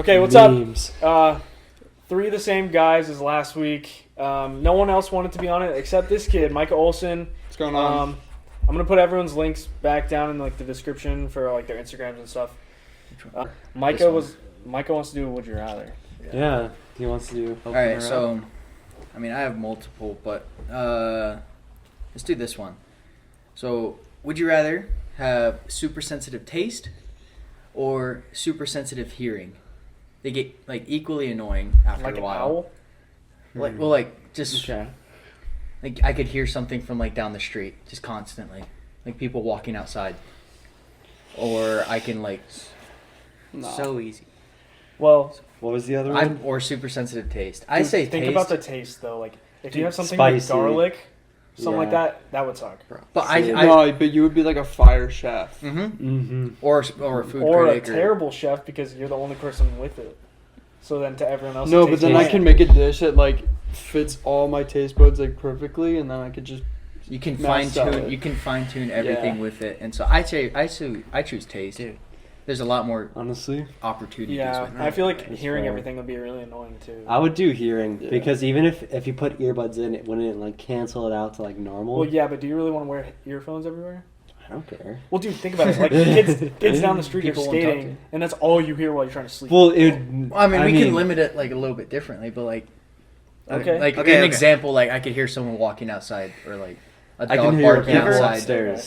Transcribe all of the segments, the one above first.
Okay, what's Memes. up? 3 of the same guys as last week. No one else wanted to be on it except this kid, Micah Olson. What's going on? I'm gonna put everyone's links back down in like the description for like their Instagrams and stuff. Micah wants to do Would You Rather. Yeah, he wants to do. All right, so I mean I have multiple, but let's do this one. So, would you rather have super sensitive taste or super sensitive hearing? They get like equally annoying after Like a an while. owl? Like just Okay. like I could hear something from like down the street just constantly, like people walking outside, or I can like So easy. Well, What was the other one? or super sensitive taste. I say think taste, about the taste though. Like if you Dude, have something spicy. like garlic, something like Yeah. that would suck. but I No, but you would be like a fire chef. Mm-hmm. or a food Or a critic terrible chef because you're the only person with it. So then to everyone else, No, it but tastes then I bland. can make a dish that like fits all my taste buds like perfectly, and then I could just You can Messed fine up. tune. You can fine tune everything Yeah. with it, and so I choose taste. Dude. There's a lot more Honestly, opportunities. Yeah, with it. I feel like That's hearing fair. everything would be really annoying too. I would do hearing Yeah. because even if you put earbuds in, it wouldn't like cancel it out to like normal. Well, yeah, but do you really want to wear earphones everywhere? I don't care. Well, dude, think about it. Like kids down the street are People won't talk to skating, you. and that's all you hear while you're trying to sleep. Well, it. Well, I mean, we can limit it like a little bit differently, but like, Okay. like Okay, an okay. example, like I could hear someone walking outside, or like a I dog can hear barking people outside. upstairs.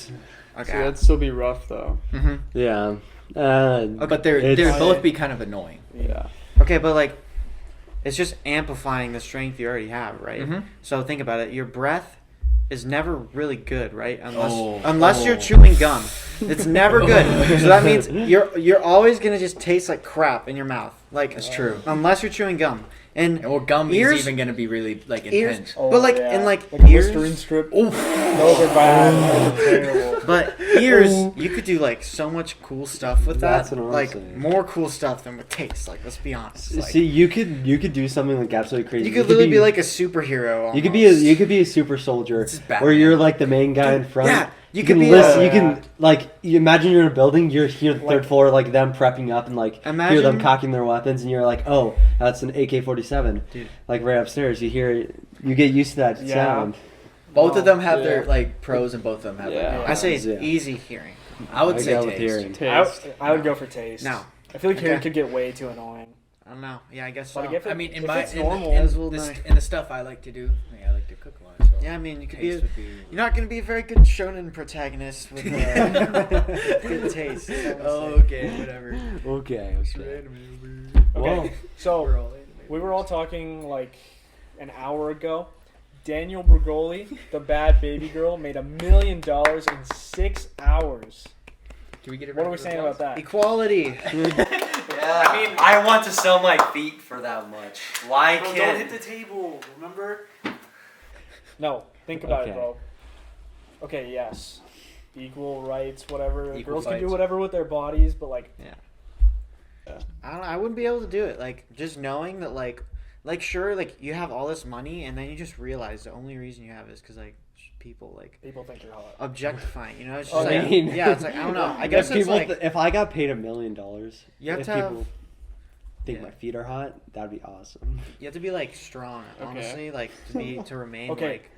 see, that'd still be rough though. Mm-hmm. Yeah. But they'd it's- both be kind of annoying. Yeah. Okay, but like, it's just amplifying the strength you already have, right? Mhm. So think about it. Your breath is never really good, right? Oh. Unless you're Oh. chewing gum, it's never good. So that means you're always gonna just taste like crap in your mouth. Like That's true. Unless you're chewing gum, and Well, gum ears- is even gonna be really like ears- intense. Oh, but like yeah. and like a ears- Listerine strip. Oof. Those are bad. Those are terrible. But ears, you could do like so much cool stuff with That's that. what I'm Like saying. more cool stuff than with taste. Like let's be honest. Like, See, you could do something like absolutely crazy. you could literally be like a superhero. You could almost. be a super soldier This is Batman. where you're like the main guy in front. Yeah, You you can could be. listen. a- You can like you imagine you're in a building. You're here at the third floor, like them prepping up and like hear them Imagine- cocking their weapons, and you're like, oh, that's an AK-47. Dude. Like right upstairs, you hear it. You get used to that Yeah. sound. Both of them have Yeah. their like pros, and both of them have Yeah. their I say it's Yeah. easy hearing. I would I'd say go with taste. hearing. Taste. I would go for taste. No. I feel like hearing Okay. could get way too annoying. I don't know. Yeah, I guess But so. if it- I mean, in if my it's in, normal, in, it's a little this, nice. in the stuff I like to do, I like to cook a lot. So Yeah, I mean, you could be. taste would be. You're not going to be a very good shonen protagonist with good taste. is all I'm saying. Okay, whatever. Okay. Okay, Well, so We're all we were all talking like an hour ago. Daniel Brugoli, the bad baby girl, made $1 million in 6 hours. Can we get it? What are we saying about that? Equality. Yeah, I mean, I want to sell my feet for that much. Why Bro, can't? don't hit the table, remember? No, think about it, Okay. bro. Okay, yes. Equal rights, whatever. Equal Girls can do fights. whatever with their bodies, but like, I don't know. I wouldn't be able to do it. Like just knowing that, like sure, like you have all this money, and then you just realize the only reason you have it is because like people like people think you're hot. objectifying. You know, it's just Oh, like yeah. yeah, it's like I don't know. I guess if it's people, like if I got paid $1 million, You have if to have- people think yeah. my feet are hot, that'd be awesome. you have to be like strong. Okay. Honestly, like to remain Okay. like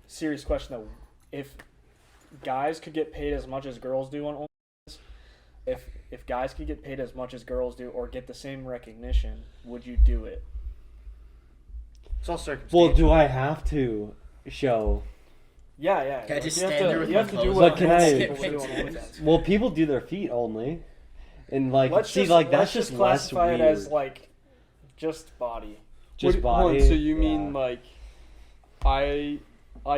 Serious question though. If guys could get paid as much as girls do on OnlyFans, if guys could get paid as much as girls do or get the same recognition, would you do it? it's all circumstantial. Well, do I have to show? Yeah. Can I Like, just you have stand to, there with you my have to do clothes what on? Can normal I- people do on OnlyFans. Well, people do their feet only, and like Let's see, just, like let's that's just less classify weird. it as like just body. Just Hold on, body. so you mean yeah. like I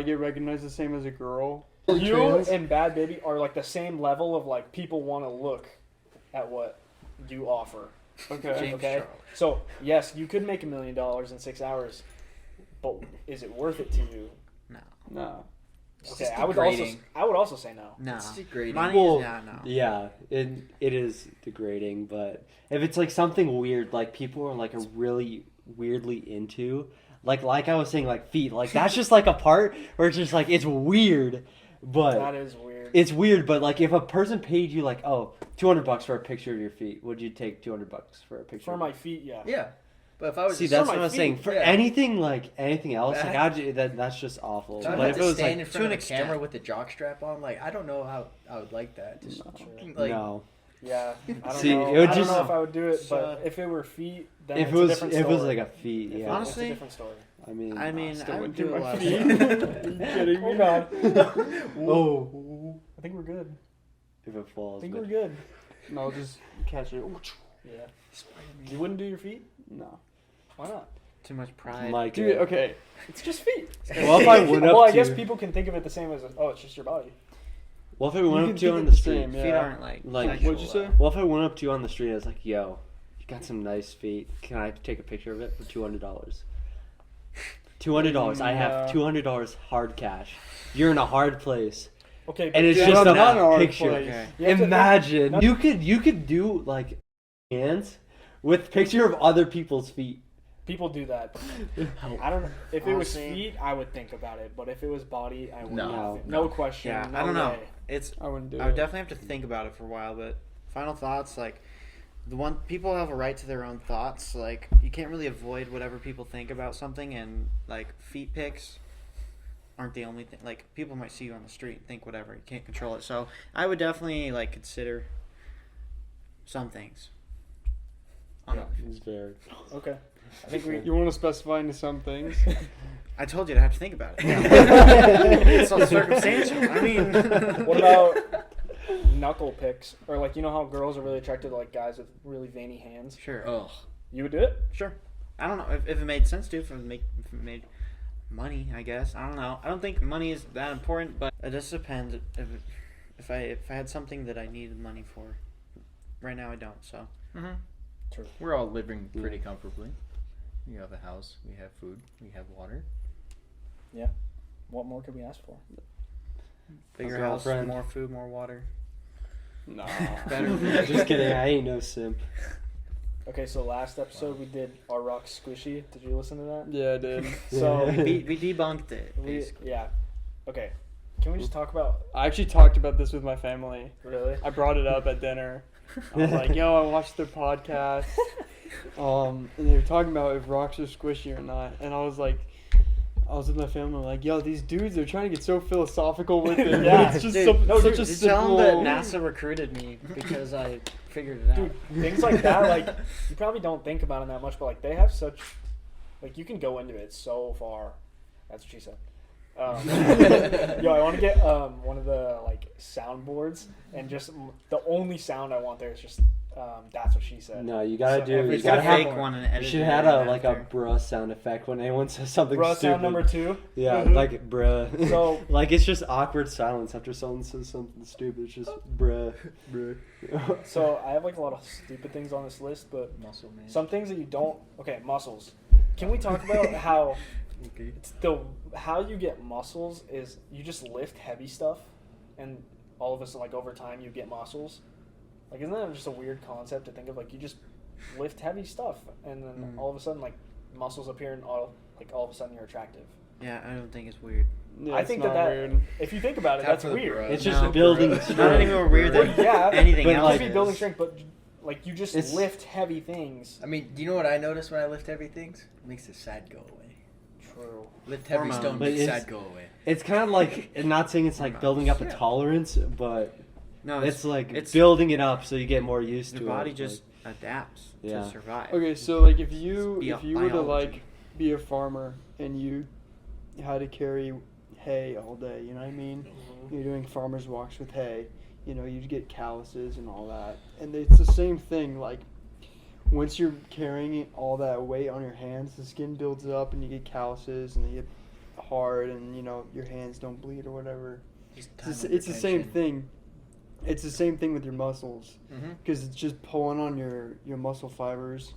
get recognized the same as a girl? You Trans? and Bad Baby are like the same level of like people want to look at what you offer. Okay. James Okay. Charles. So yes, you could make $1 million in 6 hours, but is it worth it to you? No, No. It's Okay, just I would degrading. also say no. no. It's degrading. Money Well, is no. Yeah, it is degrading, but if it's like something weird, like people are like really weirdly into, like I was saying, like feet, like that's just like a part where it's just like it's weird, but That is weird. it's weird, but like if a person paid you like $200 for a picture of your feet, would you take $200 for a picture? For my feet, yeah. Yeah. But if I was See, just that's for what my I'm saying. feet, For yeah. anything else, like that's just awful. so I'd But have if to it was stand like in front of to the an camera extent. with the jock strap on, like I don't know how I would like that. Just Sure. like no, Yeah, I don't See, know. it would I don't just- know if I would do it, but So- if it were feet, then if it's it was a different if story. it was like a feet, If yeah. it- Honestly, it's a different story. I mean, I still would wouldn't do do a my lot of feet. stuff. Are you kidding me? Oh god. Oh, I think we're good. if it I falls. think but- we're good. No, I'll just catch it. Yeah. You wouldn't do your feet? No. Why not? Too much pride. Mike, Dude, okay. It's just feet. Well, if I went up well, I to guess you- people can think of it the same as it's just your body. What if I went You up can to you think on it the the street? same, Feet yeah. aren't like. Like- sexual, What'd you say? though. What if I went up to you on the street? I was like, "Yo, you got some nice feet. Can I take a picture of it for $200?" $200. I have Yeah. $200 hard cash. You're in a hard place, Okay, but and it's Yeah, just I'm not in a a hard picture. place. Okay. you have to think- Imagine no- you could do like hands with picture of other people's feet. people do that. I don't know. If it was Honestly- feet, I would think about it. But if it was body, I would No. not. No question. Yeah, no I don't know. way. It's. I wouldn't do I would it. definitely have to think about it for a while. But final thoughts, like the one people have a right to their own thoughts. Like you can't really avoid whatever people think about something, and like feet pics aren't the only thing. Like people might see you on the street and think whatever. You can't control it. So I would definitely like consider some things. Yeah. It's very. Okay. I think we. You want to specify into some things? I told you to have to think about it. It's all circumstantial. I mean, What about knuckle picks? Or like, you know how girls are really attracted to like guys with really veiny hands? Sure, oh, You would do it? sure. I don't know if it made sense to. If it made money, I guess. I don't know. I don't think money is that important, but it just depends. If I had something that I needed money for, right now I don't. So True. we're all living pretty comfortably. We have a house, we have food, we have water. What more could we ask for? bigger A house, girlfriend. more food, more water. No. Better. Just kidding. I ain't no simp. Okay, so last episode we did our rock squishy. Did you listen to that? Yeah, I did. So we debunked it. we, Basically. yeah. Okay. Can we just talk about I actually talked about this with my family. really? I brought it up at dinner. I was like, yo, I watched their podcast. And they were talking about if rocks are squishy or not. And I was with my family, like, yo, these dudes are trying to get so philosophical with it. Yeah, It's just Dude, such a did you tell simple. them that NASA recruited me because I figured it out. Dude, things like that, like you probably don't think about it that much, but like they have such, like you can go into it so far. That's what she said. Yo, I want to get one of the like soundboards, and just the only sound I want there is just that's what she said. No, you gotta So do. every You Got gotta a time- have. fake one and You edit should it have in like after. a bruh sound effect when anyone says something Bruh, stupid. sound number 2. Yeah, Mhm. like bruh. So- like it's just awkward silence after someone says something stupid. It's just bruh. So I have like a lot of stupid things on this list, but Muscle man. some things that you don't. Okay, muscles. Can we talk about how Okay. it's the how you get muscles is you just lift heavy stuff, and all of a sudden, like over time, you get muscles. Like, isn't that just a weird concept to think of? Like, you just lift heavy stuff, and then all of a sudden, like muscles appear, and all of a sudden, you're attractive. Yeah, I don't think it's weird. Yeah, I it's think not that weird. if you think about it, Tap that's for the weird. bruh. It's No, just building bruh. strength. Not any more weird than Well, yeah, anything but It else. could be like- building strength, but like you just It's- lift heavy things. I mean, do you know what I notice when I lift heavy things? It makes the sad go away. True. Lift heavy Hormones. stone But makes it's- sad go away. It's kind of like, I'm not saying it's like building up a Yeah. tolerance, but No, it's like it's building it up so you get more used to your it. body like- just adapts Yeah. to survive. Okay, so like if you It's were to biology. like be a farmer and you had to carry hay all day, you know what I mean? You're doing farmers walks with hay, you know, you'd get calluses and all that. And it's the same thing, like once you're carrying all that weight on your hands, the skin builds up and you get calluses and you get hard and you know your hands don't bleed or whatever. It's the same thing. It's the same thing with your muscles Mm-hmm. because it's just pulling on your muscle fibers,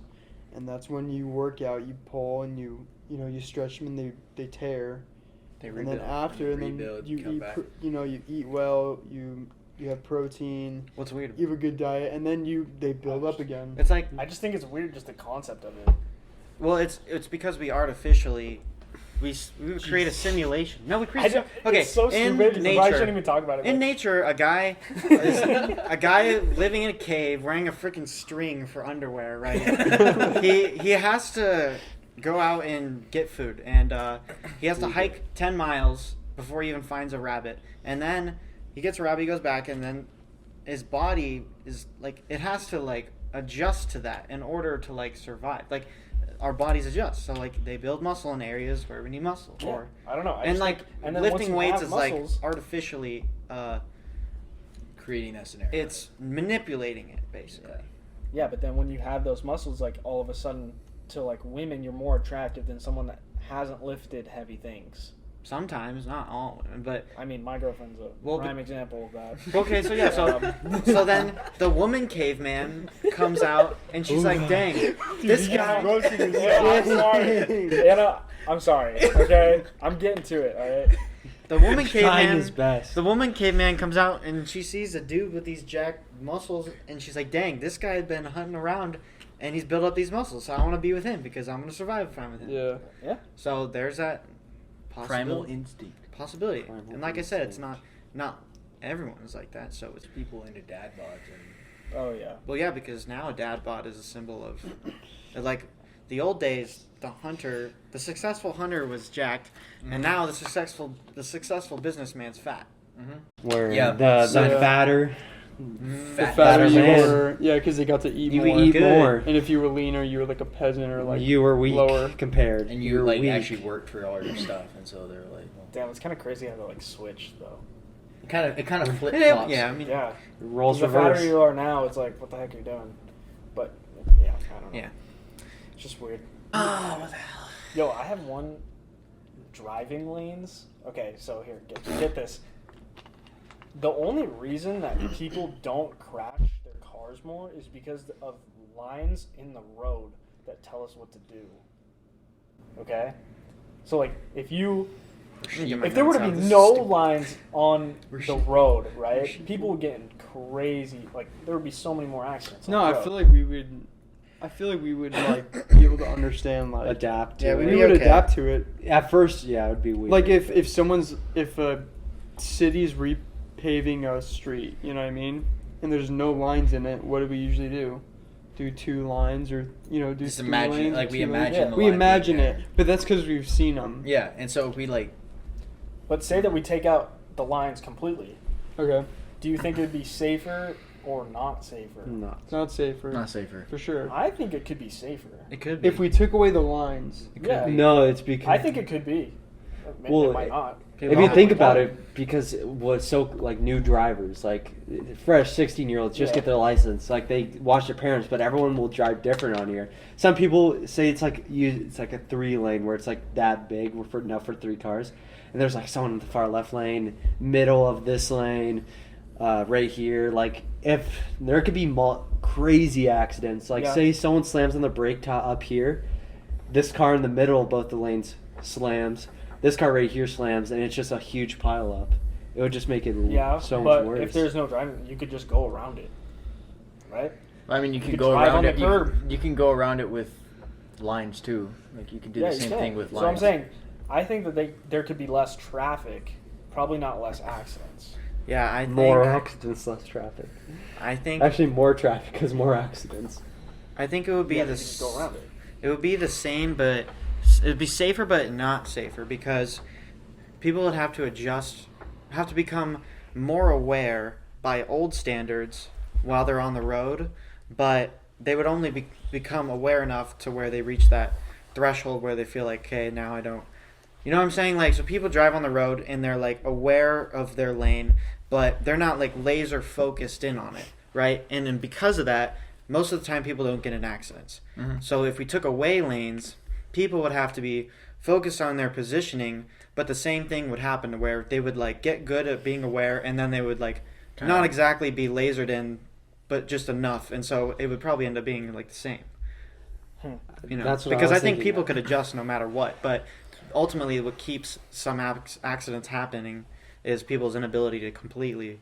and that's when you work out. You pull and you stretch them and they tear, They and rebuild. then after and then rebuild, you come eat back. you eat well. You have protein. What's weird? You have a good diet, and then they build up again. It's like I just think it's weird, just the concept of it. well, it's because we artificially we would create a simulation. No, we I create. don't, Okay, it's so in stupid. I shouldn't nature, even talk about it. in nature, a guy living in a cave wearing a freaking string for underwear, right? he has to go out and get food, and he has to hike 10 miles before he even finds a rabbit, and then he gets a rabbit, he goes back, and then his body is like, it has to like adjust to that in order to like survive. Like, our bodies adjust, so like they build muscle in areas where we need muscle, Yeah, or I don't know. I and just like think, and then once lifting you weights have is muscles, like artificially Creating that scenario. it's manipulating it basically. yeah, but then when you have those muscles, like all of a sudden, to like women, you're more attractive than someone that hasn't lifted heavy things. Sometimes, not all women, but I mean, my girlfriend's a Well, prime example of that. okay, so yeah, so then the woman caveman comes out and she's like, "Dang, this guy." Yeah, I'm sorry, Anna. I'm sorry. Okay, I'm getting to it. All right. The woman Trying caveman. his best. The woman caveman comes out and she sees a dude with these jacked muscles, and she's like, "Dang, this guy has been hunting around, and he's built up these muscles. So I want to be with him because I'm gonna survive if I'm with him." Yeah. So there's that Primal possibility. instinct. Possibility. Primal And like I said, it's instinct. not everyone is like that. So it's People into dad bods and Oh yeah. well, yeah, because now a dad bod is a symbol of like the old days. The successful hunter was jacked, and now the successful businessman's fat. Where Yeah, the so- fatter, The Fat fatter you man. were, yeah, because they got to eat you more. eat Good. more. And if you were leaner, you were like a peasant or like You were weak lower. compared. and You you were like weak. actually worked for all your stuff, and so they're like, well, Damn, it's kind of crazy how they like switch though. it kind of flip Yeah, flops. I mean, Yeah. Roles The fatter reverse. you are now, it's like, what the heck are you doing? But yeah, I don't know. Yeah. It's just weird. Oh, what the hell? Yo, I have one driving lanes. Okay, so here, get this. The only reason that people don't crash their cars more is because of lines in the road that tell us what to do. Okay? So like if there were to be no lines on the road, right? People would get crazy. Like there would be so many more accidents. No, on I the road. feel like we would like be able to understand like Adapt to Yeah, it. we'd we be would okay. adapt to it. At first, yeah, it would be weird. Like if a city's repaving a street, you know what I mean? And there's no lines in it, what do we usually do? Do 2 lines or do Just 3 imagine, lanes, like we 2 lanes? imagine. The We line imagine being it, but that's because we've seen them. Yeah, and so if we like, But say that we take out the lines completely. Okay, Do you think it would be safer or not safer? not. it's not safer. not safer. For sure. I think it could be safer. It could be. If we took away the lines, Yeah. No, it's because I think it could be. Maybe Well, it might not. if you think about it, because what's so like new drivers, like fresh 16-year-olds just Yeah. get their license, like they watch their parents, but everyone will drive different on here. Some people say it's like a 3-lane where it's like that big for 3 cars, and there's like someone in the far left lane, middle of this lane, right here. Like if there could be crazy accidents, like Yeah. say someone slams on the brake up here, this car in the middle of both the lanes slams. This car right here slams, and it's just a huge pile up. It would just make it Yeah, so much but worse. if there's no driving, you could just go around it, right? I mean, you can could go drive around on it. the curb. You can go around it with lines too. Like you can do Yeah, the you same can. thing with lines. So I'm saying, I think that there could be less traffic, probably not less accidents. yeah, I think more accidents, less traffic. I think Actually, more traffic because more accidents. I think it would be Yeah, the you could just go around it. It would be the same, but it would be safer, but not safer because people would have to adjust, have to become more aware by old standards while they're on the road, but they would only become aware enough to where they reach that threshold where they feel like, okay, now I don't. You know what I'm saying? Like, so people drive on the road and they're like aware of their lane, but they're not like laser focused in on it, right? And then because of that, most of the time people don't get in accidents. Mhm. So if we took away lanes, people would have to be focused on their positioning, but the same thing would happen to where they would like get good at being aware, and then they would like not exactly be lasered in, but just enough, and so it would probably end up being like the same. You know, That's what I because was I think thinking people of. could adjust no matter what, but ultimately what keeps some accidents happening is people's inability to completely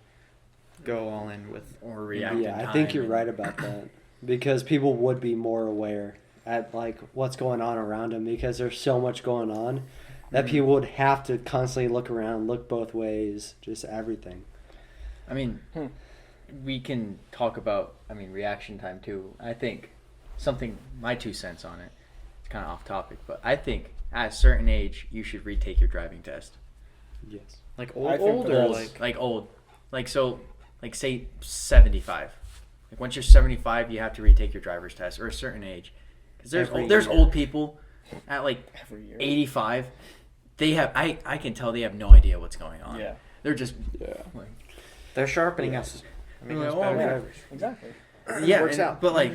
go all in with. or react. Yeah, in I think time you're and- right about that because people would be more aware at like what's going on around them because there's so much going on that people would have to constantly look around, look both ways, just everything. I mean, we can talk about, reaction time too. I think my 2 cents on it, it's kind of off topic, but I think at a certain age, you should retake your driving test. Yes. Like I think old that or was- like Old. Say 75. Like, once you're 75, you have to retake your driver's test, or a certain age. Because there's old people at, Every year. 85. They have, I can tell they have no idea what's going on. Yeah. They're just, they're sharpening us. I mean, Yeah, us well, better yeah. drivers. Exactly. yeah, works out. but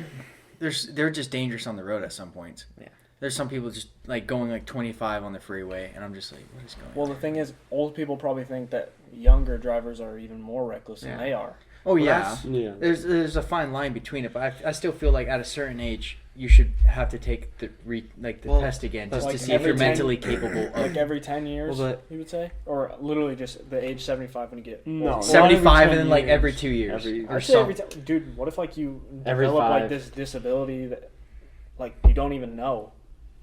they're just dangerous on the road at some points. Yeah. There's some people just going 25 on the freeway, and I'm just like, what is going Well, on? the thing is, old people probably think that younger drivers are even more reckless than Yeah. they are. Oh yeah, that's- Yeah. there's a fine line between it, but I still feel like at a certain age you should have to take the test again just Like to see if every you're 10 mentally capable of Like every 10 years, Well, but- you would say? Or literally just the age 75 when you get No. old? 75 and then 10 years. every 2 years. I'd or say some, every time. Dude, what if you Every develop 5. this disability that you don't even know?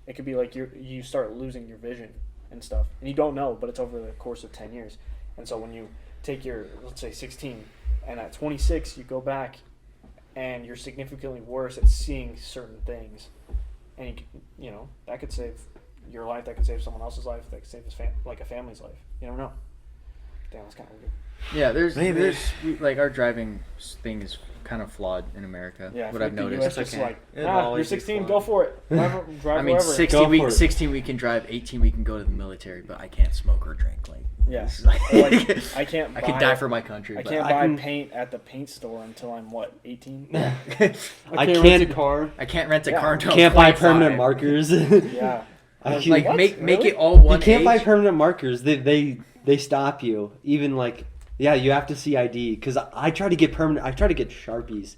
It could be you start losing your vision and stuff, and you don't know, but it's over the course of 10 years. And so when you take your, let's say 16, and at 26 you go back and you're significantly worse at seeing certain things, and that could save your life, that could save someone else's life, that could save a family's life. You don't know. Damn, that's kind of weird. yeah, Maybe. there's our driving thing is kind of flawed in America. Yeah, I what feel I've like the noticed. US is okay. It'll you're always be 16, fun. go for it. Wherever, drive I mean, wherever. 16 for it. 16 we can drive, 18 we can go to the military, but I can't smoke or drink. Yeah. this is like, I can't. I could buy- die for my country. I but can't I buy can- paint at the paint store until I'm 18. I I can't can't- rent a car. I can't rent a Yeah. car until Can't I'm buy 25. permanent markers. Yeah. I Like can- make Really? it all one. you can't buy age. permanent markers. They stop you. Even you have to see ID. Because I try to get Sharpies,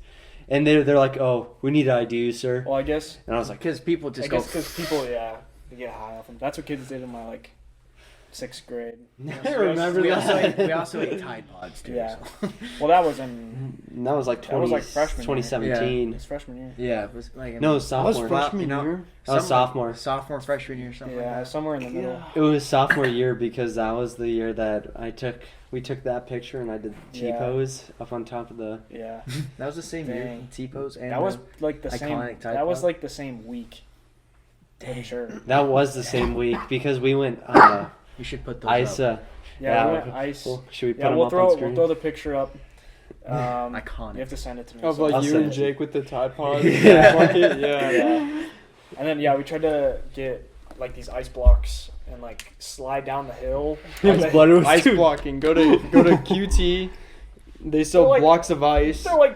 and they're like, oh, we need ID, sir. Well, I guess And I was like, Because people just I go. guess because people, they get high off them. That's what kids did in my 6th grade. I remember we also, that. we also ate Tide Pods too. Yeah. So. Well, that was in And that was like That was like freshman year. 2017. his freshman year. Yeah, it was like No, it was I was sophomore. freshman year. I was sophomore. sophomore, freshman year, something Yeah, like that. somewhere in the middle. It was sophomore year because that was the year that we took that picture and I did Yeah. T-pose up on top of the. Yeah, That was the same year. Dang. T-pose and that was like the same. iconic Tide That was Pod. like the same week. Pretty sure. That was the same week because we went you should put those ice. up. Yeah, we went ice. Should we put Yeah, them we'll up on throw screen? the picture up. Iconic. You have to send it to me. Of so like I'll you send and it. Jake with the Tide Pod. Yeah. Bucket. Yeah. Yeah. And then we tried to get these ice blocks and slide down the hill. It was blood. It was Ice too- blocking. Go to QT. They sell They're like- blocks of ice. They're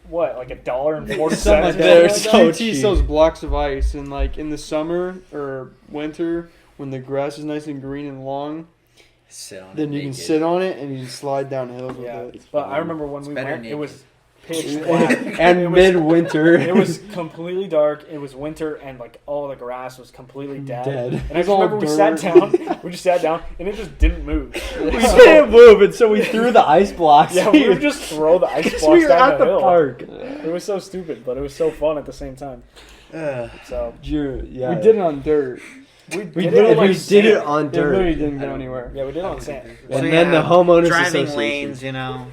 what, $1.40? Something like that. They're so QT cheap. sells blocks of ice, and in the summer or winter when the grass is nice and green and long, Sit on then it you can naked. sit on it and you can slide down hills Yeah, with it. but I remember when we better went, it naked. was pitch black. and It was- midwinter. It was completely dark. It was winter, and all the grass was completely dead. Dead. And I It was just all remember we sat dirt. down. We just sat down, and it just didn't move. we didn't move, and so we threw the ice blocks. Yeah, we would just throw the ice Because blocks we were down at the the hill. park. It was so stupid, but it was so fun at the same time. So Yeah. We did it on dirt. we We did did, it on we did it on It literally dirt. didn't go anywhere. Yeah, we did it on sand. And then the homeowners driving association. lanes, Yeah,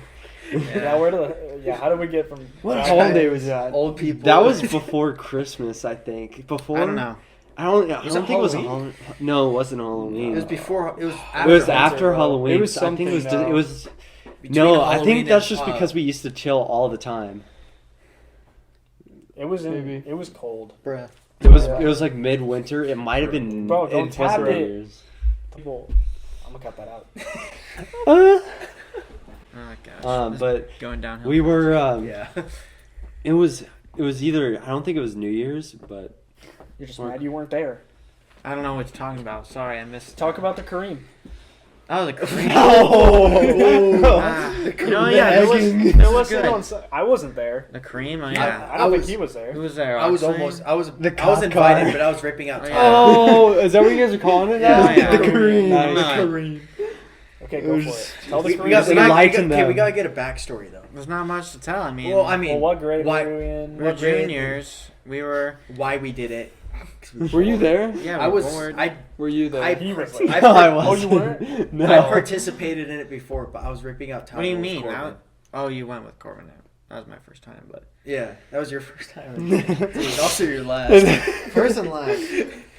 how did we get from? What driving- holiday was that? Old people. That was before Christmas, I think. Before I don't know. I don't Was think it it was Halloween? Halloween. No, it wasn't Halloween. It was before. It was It after. was Halloween. after Halloween. It was I think it was. something, It was. Between No, I Halloween think that's and, just because we used to chill all the time. It was Maybe. It was cold. Bruh. It was. Yeah. It was like midwinter. It might have been. Bro, don't it wasn't tap it. New Year's. Well, I'm gonna cut that out. Uh, Oh gosh. but Going downhill. we were. Yeah. It was. It was either. I don't think it was New Year's, but You're just mad you weren't there. I don't know what you're talking about. Sorry, I missed. Talk about the Kareem. Oh, the Kareem. Oh. No, yeah, it was. There was good. I wasn't there. The Kareem. Oh, I, yeah. I don't think was- he was there. Who was there? I was Oxley? almost. I was The I was cop invited, car. but I was ripping out. Oh, Tires. yeah. Oh, is that what you guys are calling it now? Yeah, yeah. The Kareem. Nice. No. Kareem. Okay, go for it. Tell the We Kareem. got, They we got, lied to okay, them. we gotta get a backstory though. There's not much to tell. I mean, Well, I mean, Well, what grade why- were you in? we were what grade? juniors. We were. Why we did it, Were you there? Yeah, I we're was. bored. Were you there? I, He was partic- like- No, I I, wasn't. Oh, you weren't? No. I participated in it before, but I was ripping out tile. What do you with mean? Corbin. Oh, you went with Corbin. That was my first time, but Yeah, that was your first time. It's also your last. first and last.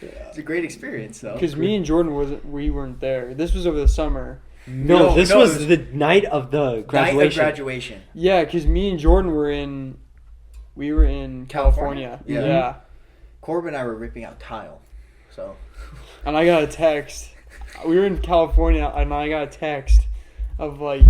It's a great experience, though. Because me and Jordan we weren't there. This was over the summer. No, this it was the night of the graduation. Night of graduation. Yeah, because me and Jordan were in California. Yeah. Yeah. Corbin and I were ripping out tile. So And I got a text. We were in California, and I got a text of like,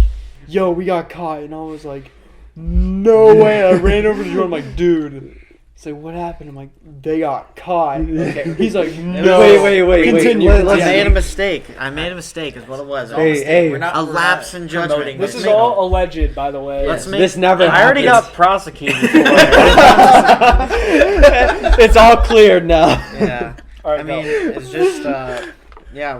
"Yo, we got caught," and I was like, "No way!" I ran over to Jordan, I'm like, "Dude." He's like, "What happened?" I'm like, "They got caught." Okay. He's like, "No." Wait. Continue. Let- I let's- made a mistake. I made a mistake. Is what it was. Hey. we're not A we're lapse not in judgment. promoting This Let's is make- all alleged, by the way. Let's make. This never I already happened. got prosecuted for it. It's all cleared now. Yeah. All right, I mean, go. it's just, yeah.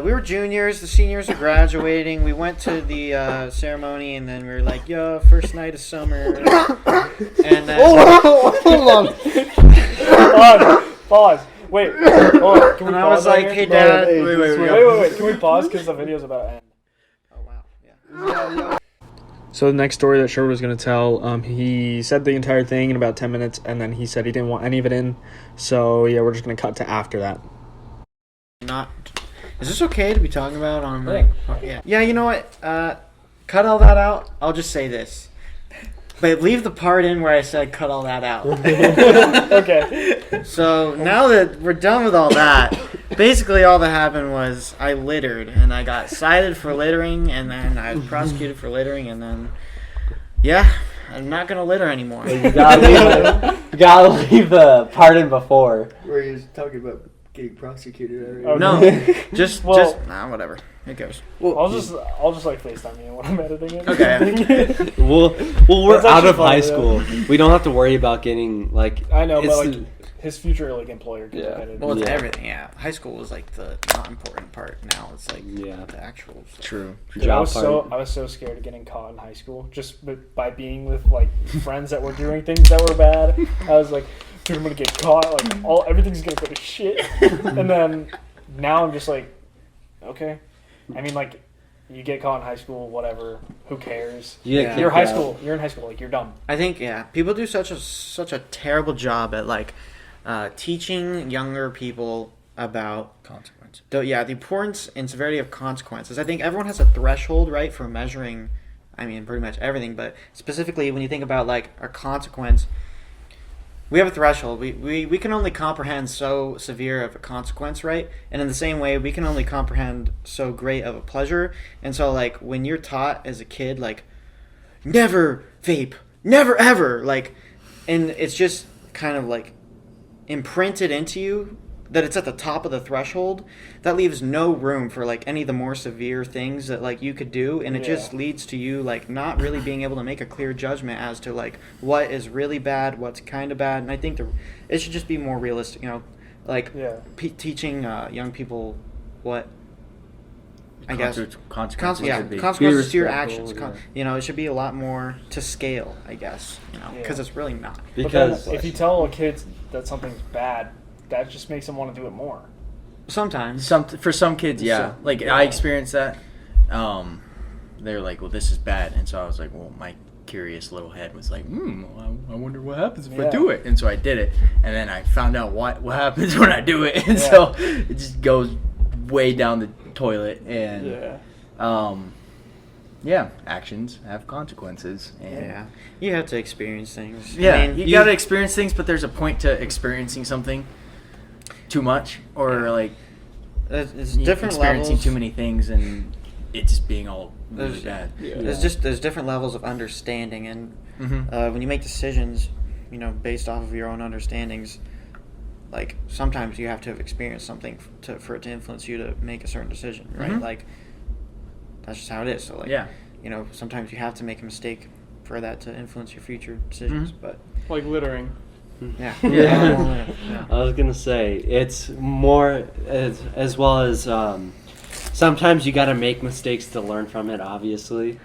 We were juniors. The seniors were graduating. We went to the ceremony, and then we were like, "Yo, first night of summer." And then, Hold on. Pause. Wait. Hold on. Can we and I pause was right like, here? "Hey, Dad." Wait. Can we pause because the video's about to end? Oh wow. Yeah. So the next story that Sherwood was going to tell, he said the entire thing in about 10 minutes, and then he said he didn't want any of it in. So, yeah, we're just going to cut to after that. Not. Is this okay to be talking about on like? Yeah. Yeah. You know what? Cut all that out. I'll just say this. But leave the part in where I said cut all that out. Okay. So now that we're done with all that, basically all that happened was I littered, and I got cited for littering, and then I was prosecuted for littering, and then, yeah, I'm not going to litter anymore. You gotta leave the part in before. Where he was talking about getting prosecuted. Okay. No, just, Well- whatever. It goes. I'll just like FaceTime you when I'm editing it. Okay. Well, we're That's out actually of high funny, school. We don't have to worry about getting like. I know, but it's- like his future like employer can Yeah. look at it. Well, it's Yeah. everything, yeah. High school was like the not important part. Now it's like Yeah. the actual stuff. True. Dude, job part. I was so scared of getting caught in high school just by being with like friends that were doing things that were bad. I was like, dude, I'm gonna get caught. Like everything's gonna go to shit. And then now I'm just like, okay. I mean, like, you get caught in high school, whatever. Who cares? You get Yeah. kicked You're high out. school. You're in high school. Like you're dumb. I think people do such a terrible job at like teaching younger people about Consequence. the importance and severity of consequences. I think everyone has a threshold, right, for measuring. I mean, pretty much everything, but specifically when you think about like a consequence, we have a threshold. We can only comprehend so severe of a consequence, right? And in the same way, we can only comprehend so great of a pleasure. And so, like, when you're taught as a kid, like, never vape, never ever, like, and it's just kind of like imprinted into you that it's at the top of the threshold, that leaves no room for like any of the more severe things that like you could do, and it just leads to you like not really being able to make a clear judgment as to like what is really bad, what's kind of bad. And I think it should just be more realistic, like teaching young people what I guess Consequences. should be. consequences to your respectful, actions. It should be a lot more to scale, I guess, because it's really not. Because But then, if you tell a kid that something's bad, that just makes them want to do it more. Sometimes. For some kids, yeah. Like I experienced that. They're like, "Well, this is bad," and so I was like, "Well, my curious little head was like, I wonder what happens if I do it." And so I did it, and then I found out what happens when I do it, and so it just goes way down the toilet. And actions have consequences. And you have to experience things. Yeah, I mean, you got to experience things, but there's a point to experiencing something too much, or like it's different experiencing levels. too many things and it just being all really bad. There's different levels of understanding, and when you make decisions, based off of your own understandings, like sometimes you have to have experienced something for it to influence you to make a certain decision, right? Like that's just how it is. So like, sometimes you have to make a mistake for that to influence your future decisions. But Like littering. yeah, I was gonna say it's more as well as sometimes you gotta make mistakes to learn from it, obviously.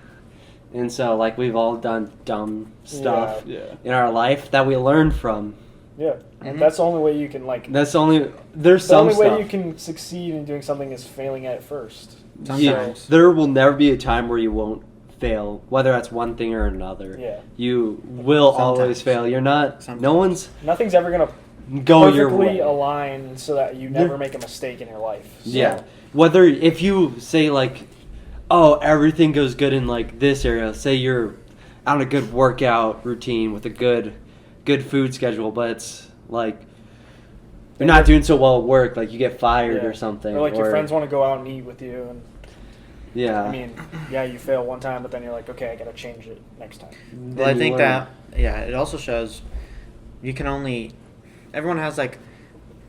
And so like we've all done dumb stuff Yeah. in our life that we learned from. Yeah, Mhm. that's the only way you can like. That's there's The some only stuff. way you can succeed in doing something is failing at it first. Yeah, Sometimes. there will never be a time where you won't fail, whether that's one thing or another. Yeah, You will always Sometimes. fail. You're not. Sometimes. No one's nothing's ever gonna go your perfectly way. align so that you never make a mistake in your life. So, Yeah. Whether if you say like, oh, everything goes good in like this area. Say you're on a good workout routine with a good food schedule, but it's like you're not doing so well at work. Like you get fired Yeah. or something. Or like your friends want to go out and eat with you, and Yeah. I mean, yeah, you fail one time, but then you're like, okay, I gotta change it next time. Well, I Then you think learn. that it also shows you can only. Everyone has like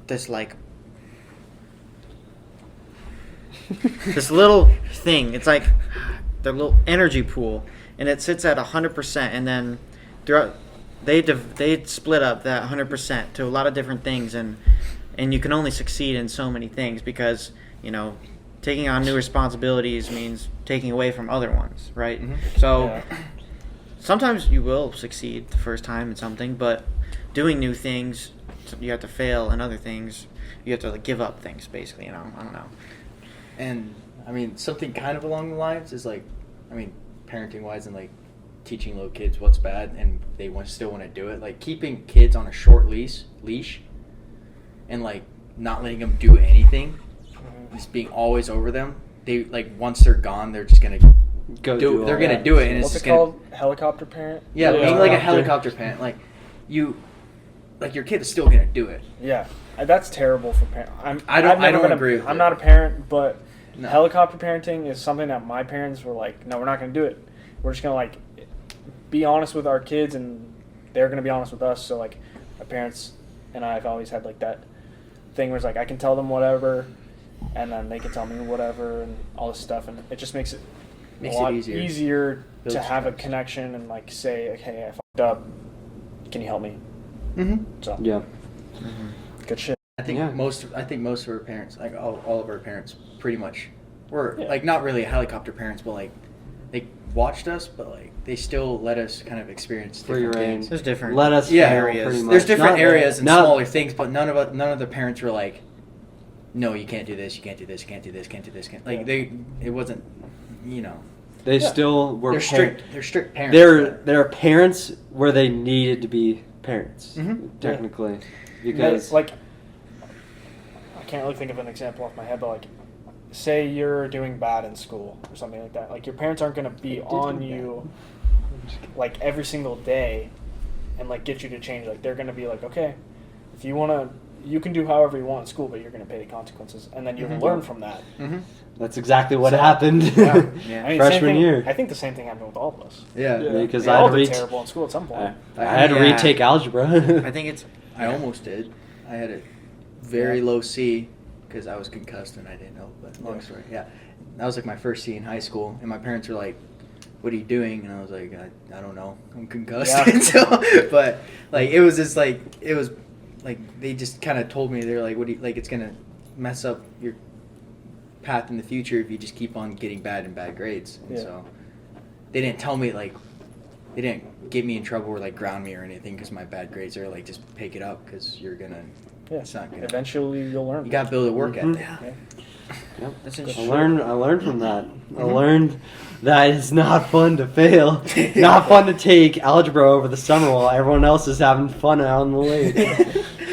this like this little thing. It's like their little energy pool, and it sits at 100%, and then throughout they split up that 100% to a lot of different things, and you can only succeed in so many things because taking on new responsibilities means taking away from other ones, right? Mhm. So Yeah. sometimes you will succeed the first time in something, but doing new things, you have to fail, and other things, you have to like give up things, basically. I don't know. And I mean, something kind of along the lines is like, I mean, parenting wise and like teaching little kids what's bad and they still want to do it. Like keeping kids on a short leash and like not letting them do anything, just being always over them. They like once they're gone, they're just gonna Go do. all They're gonna that. do it, and it's What's just it gonna. called? Helicopter parent? Yeah, Yeah. being like a Helicopter. helicopter parent, like you, like your kid is still gonna do it. Yeah, that's terrible for parents. I don't agree with I'm it. not a parent, but No. helicopter parenting is something that my parents were like, no, we're not going to do it. We're just going to like be honest with our kids, and they're going to be honest with us. So like, my parents and I have always had like that thing where it's like I can tell them whatever, and then they can tell me whatever, and all this stuff, and it just makes it Makes a it lot easier. easier to Builds have a trust. connection and like say, okay, I fucked up. Can you help me? Mm-hmm. So Yeah. good shit. I think Yeah. most of our parents, like all of our parents, pretty much were Yeah. like not really helicopter parents, but like they watched us, but like they still let us kind of experience Free different reign. things. There's different. Let us Yeah, fail, areas. pretty much. There's different Not- areas and not- smaller things, but none of the parents were like, no, you can't do this, you can't do this, you can't do this, can't do this, can't. Like it wasn't, They Yeah. still were they're par- strict. They're strict parents. They're parents where they needed to be parents, Mhm. technically, Yeah, because like I can't really think of an example off my head, but like say you're doing bad in school or something like that. Like your parents aren't gonna be on you like every single day and like get you to change. Like they're gonna be like, okay, if you wanna, you can do however you want in school, but you're gonna pay the consequences, and then you'll Mhm. learn from that. Mm-hmm. that's exactly what So- happened. Yeah. Yeah. I mean, Freshman same thing, year. I think the same thing happened with all of us. Yeah. Because We I all had to did reach. terrible in school at some point. I had to Yeah. retake algebra. I think it's I almost did. I had a very low C because I was concussed and I didn't know. But long story, yeah. That was like my first C in high school, and my parents were like, "What are you doing?" And I was like, "I don't know. I'm concussed." Yeah. So, but like it was just like it was like they just kind of told me they're like, "What do you like? It's gonna mess up your path in the future if you just keep on getting bad and bad grades." And Yeah. so they didn't tell me like. They didn't get me in trouble or like ground me or anything because my bad grades are like just pick it up because you're gonna. Yeah. It's not gonna. Eventually, you'll learn. You gotta build a work Mhm. ethic. Yeah. Yep. that's I interesting. learned from that. I learned that it's not fun to fail. Not fun to take algebra over the summer while everyone else is having fun out on the lake.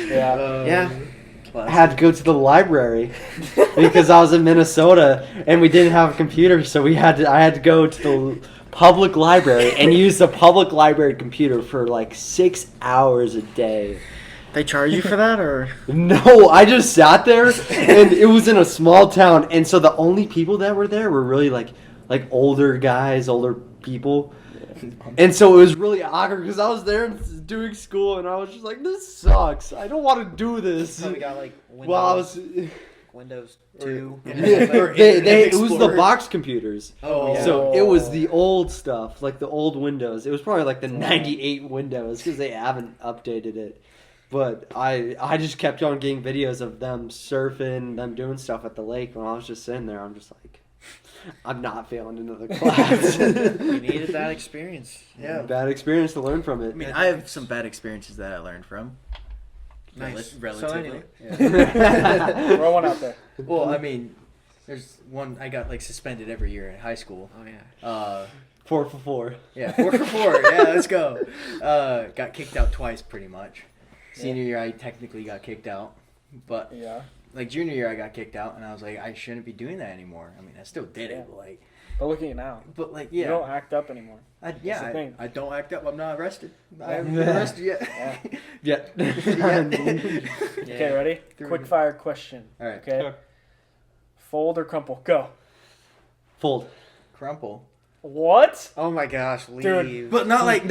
Yeah. Yeah. I had to go to the library because I was in Minnesota and we didn't have a computer, so I had to go to the public library and use the public library computer for like 6 hours a day. They charge you for that, or No, I just sat there, and it was in a small town, and so the only people that were there were really like older guys, older people, and so it was really awkward because I was there doing school, and I was just like, "This sucks. I don't want to do this." probably got like Windows, Well, I was. Windows 2. Yeah, Or it Internet was the Explorer. box computers. Oh, yeah. So it was the old stuff, like the old Windows. It was probably like the 98 Windows because they haven't updated it. But I just kept on getting videos of them surfing, them doing stuff at the lake. When I was just sitting there, I'm just like, I'm not failing another class. You needed that experience. Yeah. Bad experience to learn from it. I mean, I have some bad experiences that I learned from. Nice. Relatively. So anyway. Throw one out there. Well, I mean, there's one I got like suspended every year in high school. Oh yeah. 4 for 4. Yeah, 4 for 4. Yeah, let's go. Got kicked out twice, pretty much. Senior year, I technically got kicked out, but Yeah. like junior year, I got kicked out, and I was like, I shouldn't be doing that anymore. I mean, I still did it, But look at you now. but like, You yeah, don't act up anymore. I the thing. don't act up. I'm not arrested. I haven't been arrested yet. Yeah. Okay, ready? Quick fire question. All right. Okay. Yeah. Fold or crumple? Go. Fold. Crumple. What? Oh my gosh, leave. Dude, But not like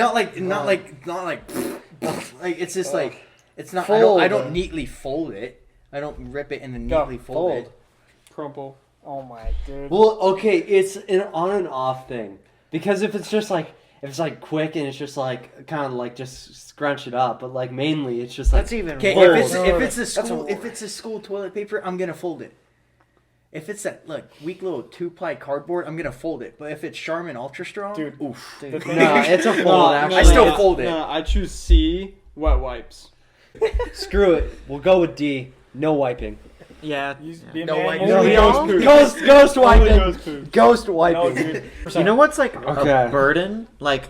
it's just like it's not. I Fold. don't neatly fold it. I don't rip it and then Go. neatly fold it. Crumple. Oh my dude. Well, okay, it's an on and off thing. Because if it's just like, if it's like quick and it's just like, kind of like just scrunch it up, but like mainly it's just like. That's even Okay, worse. if it's a That's school a- if it's a school toilet paper, I'm gonna fold it. If it's that weak little 2-ply cardboard, I'm gonna fold it. But if it's Charmin Ultra Strong, Dude. oof. The Dude. thing No, is- it's a fold, No, actually. I still fold it. No, I choose C. Wet wipes. Screw it. We'll go with D. No wiping. Yeah. Be a No man, way. only No, ghost poop. Ghost Only wiping. goes poop. Ghost No, wiping. dude. You know what's like Okay. a burden? Like,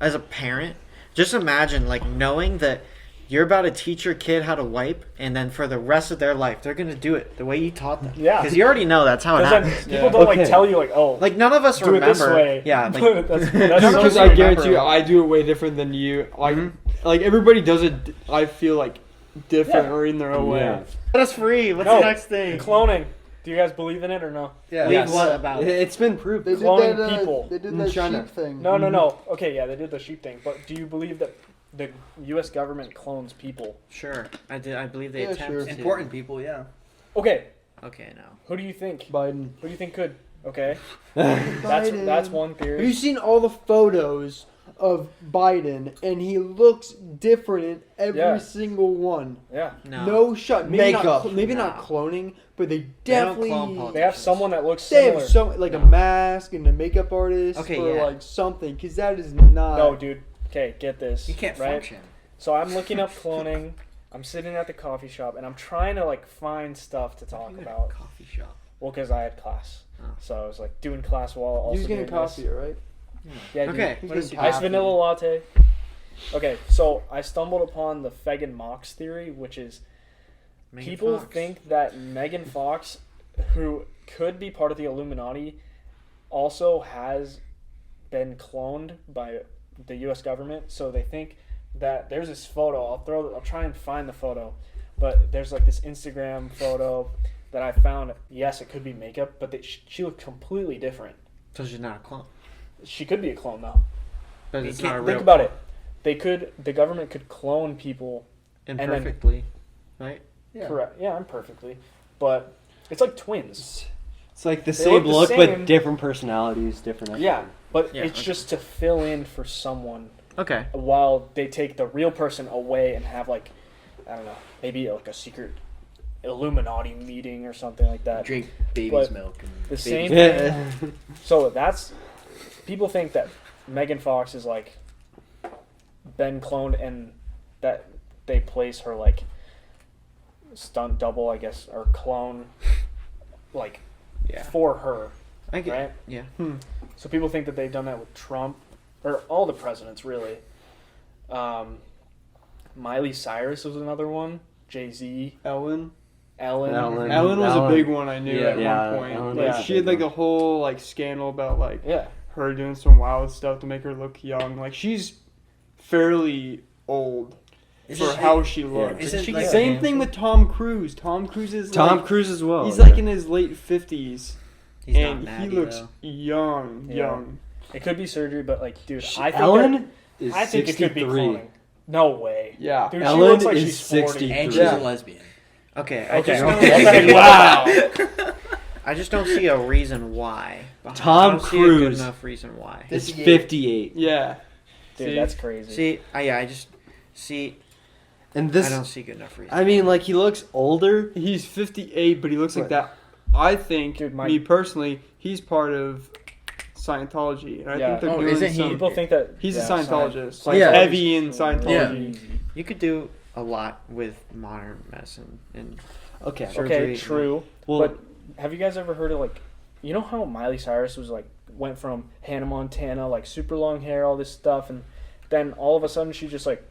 as a parent, just imagine like knowing that you're about to teach your kid how to wipe, and then for the rest of their life, they're gonna do it the way you taught them. Yeah. Because you already know that's how it Because then happens. people don't like Okay. tell you like, oh, Like none of us do it remember. this way. Yeah. Like that's Because so I remember. guarantee you, I do it way different than you. Like, like everybody does it. I feel like different Yeah. or in their own way. Yeah. let us free. What's No. the next thing? Cloning. Do you guys believe in it or no? Yeah. Leave Yes. what about it? It's been proved. They did Cloning that. people. They did in that China. sheep thing. No, no, no. Okay, yeah, they did the sheep thing. But do you believe that the U.S. government clones people? Sure. I did. I believe they Yeah, attempt sure. to. Important people, yeah. Okay, Okay, no. who do you think? Biden. Who do you think could? Okay, that's Biden. one Have theory. you seen all the photos of Biden? And he looks different in every Yeah. single one. Yeah, No. No shot. Maybe Makeup. not. Maybe No. not cloning, but they They don't definitely. clone politics. they have someone that looks They similar. have some like a mask and a makeup artist Okay, for yeah. like something, because that is not. No, dude. Okay, get this. You can't right? function. So I'm looking up cloning. I'm sitting at the coffee shop and I'm trying to like find stuff to talk about. Coffee shop. Well, because I had class, Oh. so I was like doing class while also He was getting doing this. coffee, right? Yeah, dude. Okay. He's What is getting he? Iced coffee. vanilla latte. Okay, so I stumbled upon the Fegan Mox theory, which is Megan people Fox. think that Megan Fox, who could be part of the Illuminati, also has been cloned by the U.S. government. So they think that there's this photo. I'll try and find the photo, but there's like this Instagram photo that I found. Yes, it could be makeup, but she looked completely different. So she's not a clone. She could be a clone though. But You it's can't not a real. Think about it. The government could clone people. and then- Imperfectly, right? Yeah. Correct. Yeah, I'm perfectly. But it's like twins. It's like the They same look the look, same. but different personalities, different. Yeah, but Yeah, it's okay. just to fill in for someone Okay. while they take the real person away and have like, I don't know, maybe like a secret Illuminati meeting or something like that. Drink baby's But milk. And the baby's same Yeah. thing. So that's people think that Megan Fox is like been cloned and that they place her like stunt double, I guess, or clone like Yeah. for her, I get. right? Yeah. So people think that they've done that with Trump or all the presidents really. Miley Cyrus was another one. Jay-Z, Ellen. Ellen. Ellen was a big one I knew Yeah. at Yeah, one point. Ellen Like was a she had big like a whole like scandal about like Yeah. her doing some wild stuff to make her look young. Like she's fairly old for Isn't how she looks. Isn't she like get Same thing with Tom Cruise. Tom Cruise is Tom like, Cruise as well. He's yeah. like in his late 50s He's and not he natty, looks though. young, Yeah. young. It could be surgery, but like, dude, I think Ellen is I think it could be 63. cloning. No way. Yeah. Dude, Ellen she looks like is she's 40. 63. And she's Yeah. a lesbian. Okay. I Okay. just okay. don't, Wow. I just don't see a reason why. Tom I don't see a good Cruise. enough reason why. Is 58. 58. Yeah. Dude, See? that's crazy. See, I just see. And I this, don't see good enough reason. I mean, like, he looks older. He's 58, but he looks like Right. that. I think, Dude, me personally, he's part of Scientology. And I Yeah. think they're Oh, doing isn't he? some... People think that He's yeah, a Scientologist. Scientology Like, Yeah. heavy in Scientology. Yeah. You could do a lot with modern medicine and Okay. Surgery, Okay, true. Well, But have you guys ever heard of like, you know how Miley Cyrus was like went from Hannah Montana, like super long hair, all this stuff, and then all of a sudden she just like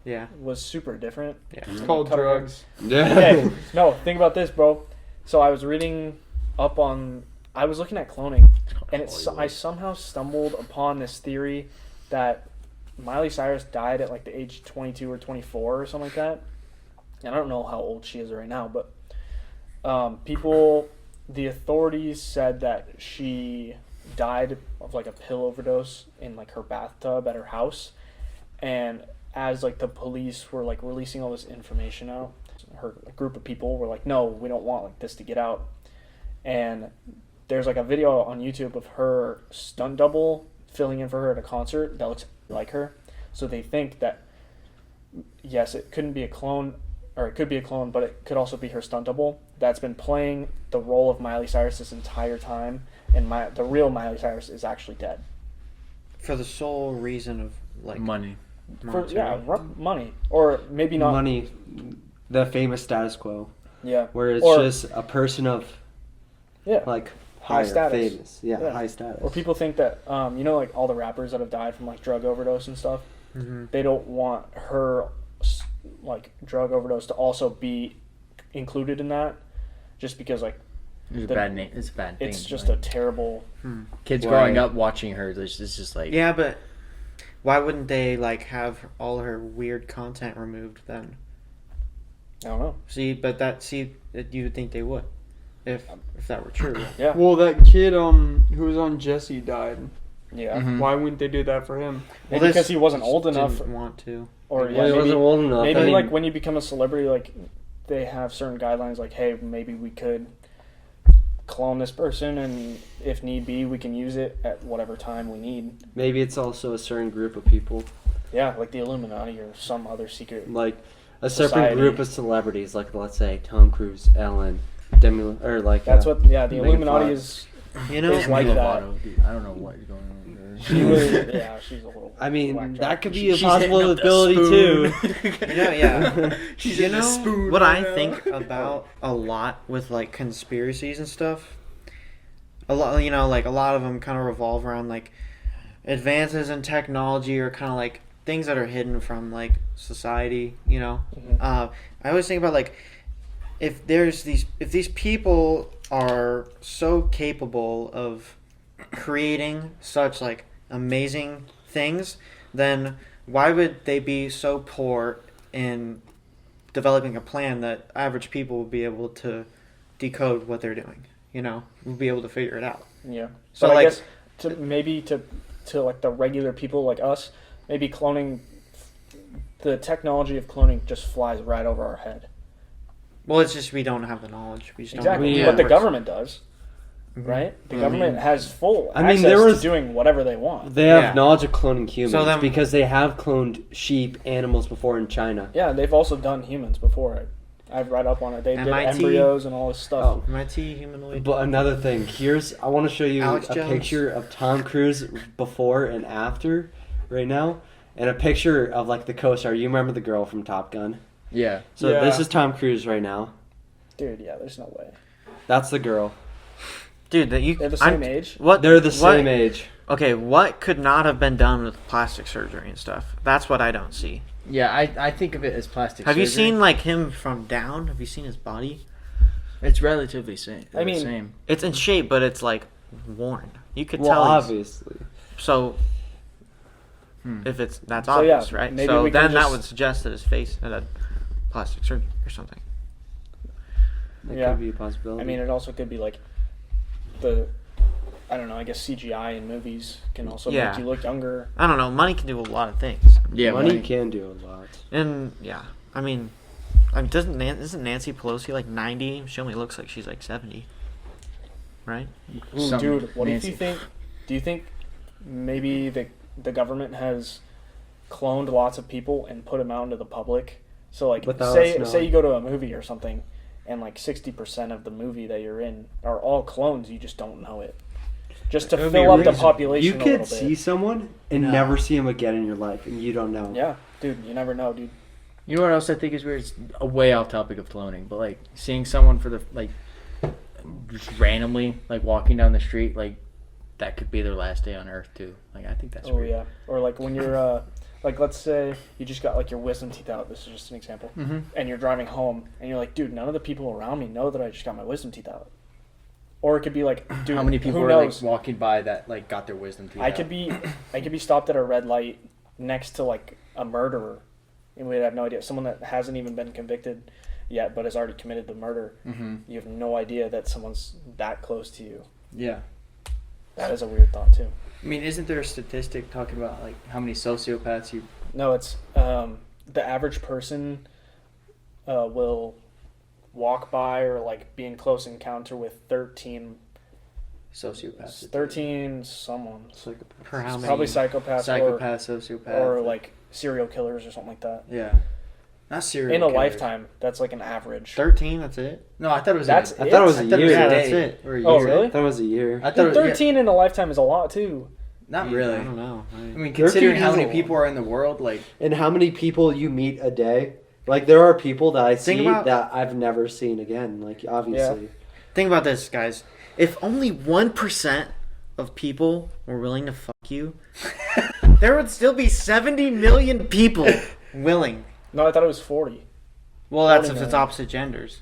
yeah. was super different. Yeah. It's called Cut her hair. drugs. Okay, no, think about this, bro. So I was reading up on, I was looking at cloning, and I somehow stumbled upon this theory that Miley Cyrus died at like the age 22 or 24 or something like that. And I don't know how old she is right now, but the authorities said that she died of like a pill overdose in like her bathtub at her house. And as like the police were like releasing all this information out, her a group of people were like, no, we don't want like this to get out. And there's like a video on YouTube of her stunt double filling in for her at a concert that looks like her. So they think that yes, it couldn't be a clone, or it could be a clone, but it could also be her stunt double that's been playing the role of Miley Cyrus this entire time, and the real Miley Cyrus is actually dead. For the sole reason of like Money. monetary. Money, or maybe not money, the famous status quo, Yeah, where it's Or- just a person of yeah. like High higher status. famous, yeah, Yeah. high status. Or people think that you know, like all the rappers that have died from like drug overdose and stuff, Mm-hmm. they don't want her like drug overdose to also be included in that, just because like It's a The- bad name. It's a bad thing. it's just a terrible. kids Right. growing up watching her. It's just like Yeah, but why wouldn't they like have all her weird content removed then? I don't know. You would think they would, if that were true. Yeah, Well, that kid who was on Jesse died. yeah. Mhm. Why wouldn't they do that for him? Maybe this because he wasn't just old enough, Didn't want to. or well, yeah, he maybe, wasn't old enough. maybe I mean, like when you become a celebrity, like they have certain guidelines, like hey, maybe we could clone this person, and if need be, we can use it at whatever time we need. maybe it's also a certain group of people, Yeah, like the Illuminati or some other secret. like a separate Society. group of celebrities, like let's say Tom Cruise, Ellen, Demi, or like That's what. Yeah, the Megan Illuminati Fox. is. You know, It's like Demi that. Lovato, dude. I don't know what is going on with her. She was. Yeah, she's a little. I mean, whack that job. could be a She's hitting up the possibility too. spoon. You know, yeah. She's You in the know spoon what right I now. think about a lot with like conspiracies and stuff. A lot, you know, like a lot of them kind of revolve around like advances in technology or kind of like things that are hidden from like society. You know, Mhm. I always think about like if these people are so capable of creating such like amazing things, then why would they be so poor in developing a plan that average people would be able to decode what they're doing? You know, would be able to figure it out. Yeah. So, But I like- guess to like the regular people like us, maybe cloning, the technology of cloning just flies right over our head. Well, it's just we don't have the knowledge. We just Exactly. don't know. Yeah. But the Works. government does, Mhm. right? The I government mean- has full I mean, access there was- to doing whatever they want. They have Yeah. knowledge of cloning humans So then- because they have cloned sheep, animals before in China. Yeah, they've also done humans before. I've read up on it. They did MIT. embryos and all this stuff. MIT humanoid. But another thing, I want to show you Alex a Jones. picture of Tom Cruise before and after, right now, and a picture of like the co-star. You remember the girl from Top Gun? Yeah. So Yeah. this is Tom Cruise right now. Dude, yeah, there's no way. That's the girl. Dude, that you. They're the same age. What? They're the what- same age. Okay, what could not have been done with plastic surgery and stuff? That's what I don't see. Yeah, I think of it as plastic Have you surgery. seen like him from down? Have you seen his body? It's relatively same. I mean- same. It's in shape, but it's like worn. You could Well, tell. he's- obviously. So Hmm. if that's So, yeah, obvious, right? maybe So we can then that just- would suggest that his face had a plastic surgery or something. That Yeah. could be a possibility. I mean, it also could be like I don't know, I guess CGI in movies can also Yeah. make you look younger. I don't know. Money can do a lot of things, Yeah, money can do a lot. and yeah, I mean, isn't Nancy Pelosi like 90? She only looks like she's like 70, right? Some Dude, what Nancy. if you think? Do you think maybe the government has cloned lots of people and put them out into the public? So like, Without us say knowing. you go to a movie or something, and like 60% of the movie that you're in are all clones. You just don't know it. Just to That would be fill up the reason. population You a little could bit. see someone and No. never see him again in your life, and you don't know. Yeah, dude, you never know, dude. You know what else I think is weird? It's a way off topic of cloning, but like seeing someone for the like just randomly like walking down the street, like that could be their last day on Earth too. Like I think that's weird. yeah. Or like when you're like let's say you just got like your wisdom teeth out. This is just an example. Mm-hmm. And you're driving home and you're like, dude, none of the people around me know that I just got my wisdom teeth out. Or it could be like, dude, How many people who are knows? like walking by that like got their wisdom teeth I out? could be stopped at a red light next to like a murderer, and we'd have no idea. Someone that hasn't even been convicted yet, but has already committed the murder. Mm-hmm. You have no idea that someone's that close to you. Yeah. That is a weird thought too. I mean, isn't there a statistic talking about like how many sociopaths you? No, it's the average person will walk by or like be in close encounter with 13 someone. For how many? Probably psychopaths, Sociopath, or like serial killers or something like that. yeah, not serial In a killers. lifetime, that's like an average. 13. That's it. No, I thought it was. That's I thought it was I a thought it year. was Yeah, a that's day. it. Or a Oh, year. really? I thought it was a year. I thought Dude, it was, 13 in a lifetime is a lot too. Not Yeah, really. I don't know. I mean, 13 considering how is many a people are in the world, like And how many people you meet a day? Like there are people that I Think see about- that I've never seen again. Like obviously, Think about this, guys. If only 1% of people were willing to fuck you, there would still be 70 million people willing. No, I thought it was 40. Well, that's 40 if it's million. opposite genders.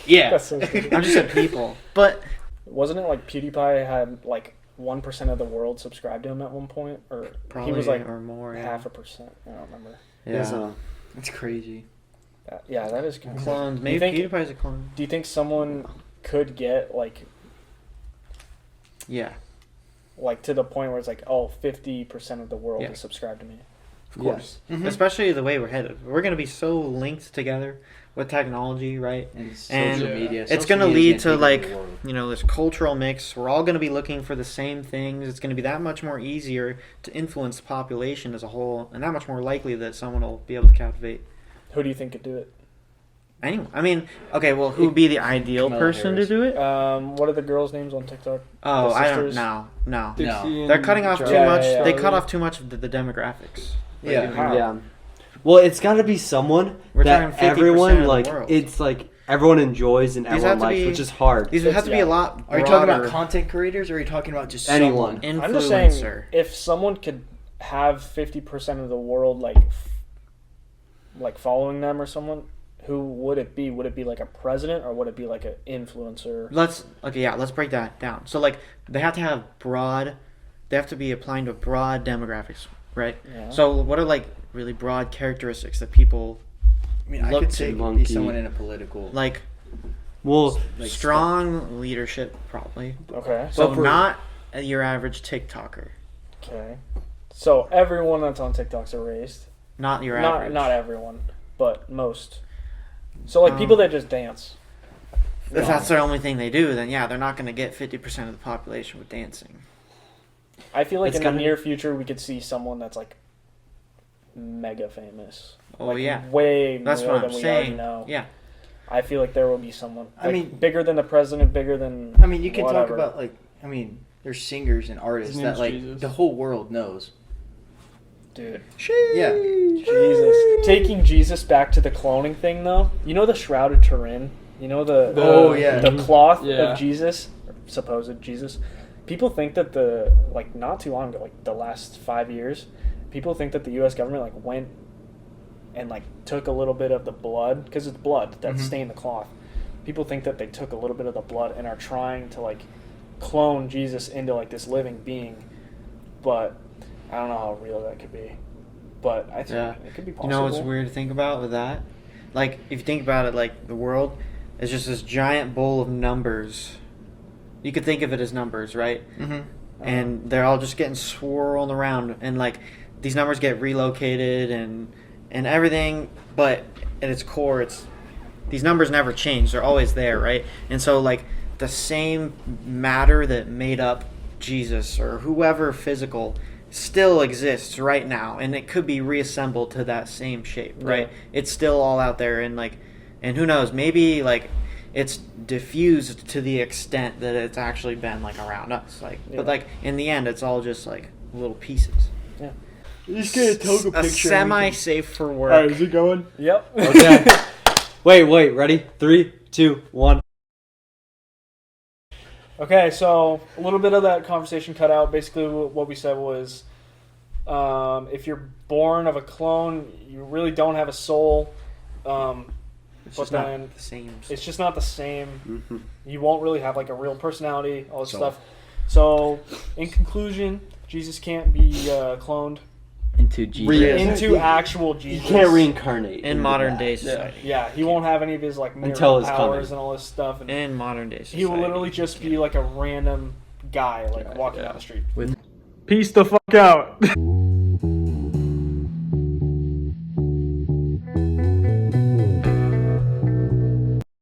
Yeah. That's so stupid. I'm just saying people. But Wasn't it like PewDiePie had like 1% of the world subscribed to him at one point, or probably he was like or more. Yeah. half a percent? I don't remember. Yeah. it's crazy. Yeah, that is kind of Clones. Do Maybe you think- PewDiePie's a clone. Do you think someone could get like Yeah. to the point where it's like, oh, 50% of the world Yeah. is subscribed to me? Of course. Mhm. Especially the way we're headed. We're going to be so linked together with technology, right? And And social media. it's Social going to media's lead to gonna take like, over the world. you know, this cultural mix. We're all going to be looking for the same things. It's going to be that much more easier to influence the population as a whole, and that much more likely that someone will be able to captivate Who do you think could do it? anyone. I mean, okay, well, who would be the ideal Kamala person Harris. to do it? What are the girls' names on TikTok? Oh, the I don't sisters? know. No. No. They're cutting off too Yeah, much. yeah, yeah. They cut off too much of the demographics. Yeah. How? yeah. Well, it's got to be someone We're that talking 50% of everyone the like. world. It's like everyone enjoys and These everyone have to likes, be- which is hard. These would have to be Yeah. a lot Are you talking about broader content creators, or are you talking about just Anyone. someone? I'm just saying, influencer. if someone could have 50% of the world like following them or someone, who would it be? Would it be like a president, or would it be like an influencer? Let's break that down. So like they have to have they have to be applying to broad demographics, right? Yeah. So what are like really broad characteristics that people I mean, I Look could to say it could monkey. be someone in a political. like? Well, like Strong leadership, probably. Okay. So for- not your average TikToker, Okay. So everyone that's on TikTok's erased. not your average. Not everyone, but most. So like people that just dance. If that's the only thing they do, then yeah, they're not going to get 50% of the population with dancing. I feel like It's in the kinda- near future we could see someone that's like mega famous. Oh Like, yeah, way that's more what than I'm we already saying. know. Yeah, I feel like there will be someone. I Like, mean- bigger than the president, bigger than. I mean, you can talk whatever. about like. I mean, there's singers and artists His that name's like Jesus. the whole world knows. Dude. Yeah. Jesus. Taking Jesus back to the cloning thing, though. You know the Shroud of Turin? You know Oh, yeah. the cloth Yeah. of Jesus, supposed Jesus. People think that not too long ago, like the last 5 years, people think that the U.S. government like went and like took a little bit of the blood, because it's blood that Mhm. stained the cloth. People think that they took a little bit of the blood and are trying to like clone Jesus into like this living being, but I don't know how real that could be. But I think Yeah. it could be you possible. know what's weird to think about with that? Like if you think about it, like the world is just this giant bowl of numbers. You could think of it as numbers, right? Mm-hmm. And they're all just getting swirled around, and like these numbers get relocated and everything, but at its core it's these numbers never change. They're always there, right? And so like the same matter that made up Jesus or whoever physical still exists right now, and it could be reassembled to that same shape, right? Yeah. It's still all out there, and who knows, maybe like it's diffused to the extent that it's actually been like around us, like Yeah. but like in the end it's all just like little pieces. Just get a toga picture. A semi-safe for work. All right, is it going? Yep. Okay. Wait. Ready? 3, 2, 1. Okay, so a little bit of that conversation cut out. Basically, what we said was, if you're born of a clone, you really don't have a soul. It's But just then not the same. it's just not the same. Mm-hmm. You won't really have like a real personality, all this So- stuff. So, in conclusion, Jesus can't be cloned Into Jesus. into actual You Jesus. can't reincarnate In into modern that. day society. Yeah, he won't have any of his like Until miracle his powers coming. and all this stuff. And In modern day society. he will literally just be like a random guy, like walking yeah. down the street. With Peace the fuck out.